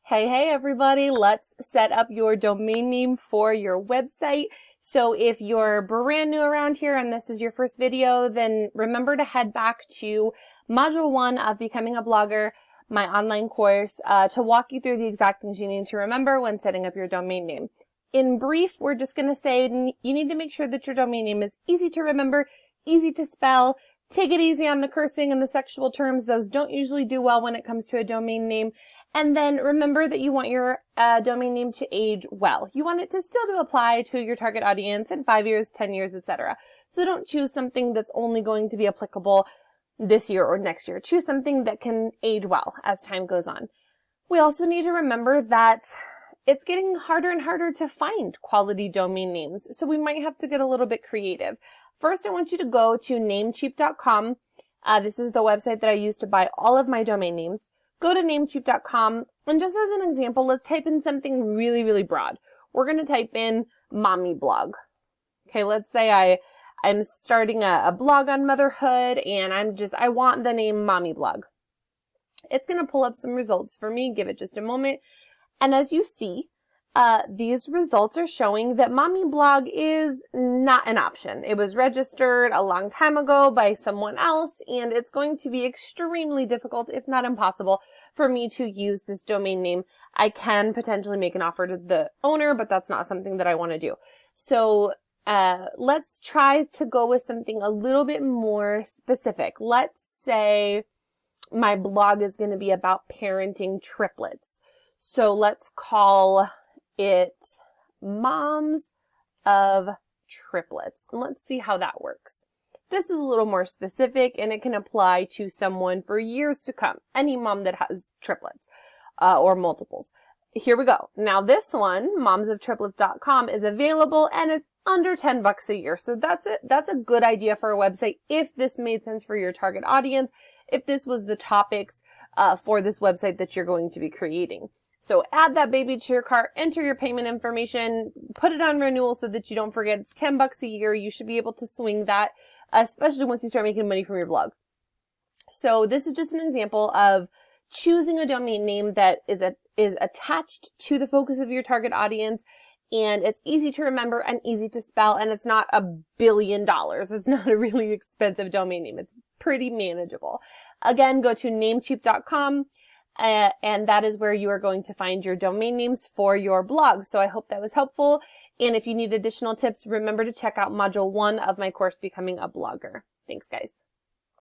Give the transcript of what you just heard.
Hey everybody, let's set up your domain name for your website. So if you're brand new around here and this is your first video, then remember to head back to Module 1 of Becoming a Blogger, my online course, to walk you through the exact things you need to remember when setting up your domain name. In brief, we're just going to say you need to make sure that your domain name is easy to remember, easy to spell. Take it easy on the cursing and the sexual terms. Those don't usually do well when it comes to a domain name. And then remember that you want your domain name to age well. You want it to still to apply to your target audience in 5 years, 10 years, etc. So don't choose something that's only going to be applicable this year or next year. Choose something that can age well as time goes on. We also need to remember that it's getting harder and harder to find quality domain names. So we might have to get a little bit creative. First, I want you to go to Namecheap.com. This is the website that I use to buy all of my domain names. Go to Namecheap.com, and just as an example, let's type in something really, really broad. We're going to type in mommy blog. Okay, let's say I'm starting a blog on motherhood, and I want the name mommy blog. It's going to pull up some results for me. Give it just a moment. And as you see, these results are showing that mommy blog is not an option. It was registered a long time ago by someone else, and it's going to be extremely difficult, if not impossible, for me to use this domain name. I can potentially make an offer to the owner, but that's not something that I want to do. So let's try to go with something a little bit more specific. Let's say my blog is going to be about parenting triplets. So let's call it Moms of Triplets. And let's see how that works. This is a little more specific, and it can apply to someone for years to come. Any mom that has triplets or multiples. Here we go. Now this one, momsoftriplets.com, is available, and it's under $10 a year. So that's it. That's a good idea for a website if this made sense for your target audience, if this was the topics for this website that you're going to be creating. So add that baby to your cart, enter your payment information, put it on renewal so that you don't forget. It's $10 a year. You should be able to swing that, especially once you start making money from your blog. So this is just an example of choosing a domain name that is attached to the focus of your target audience, and it's easy to remember and easy to spell, and it's not $1 billion. It's not a really expensive domain name. It's pretty manageable. Again, go to Namecheap.com. And that is where you are going to find your domain names for your blog. So I hope that was helpful. And if you need additional tips, remember to check out Module 1 of my course, Becoming a Blogger. Thanks, guys.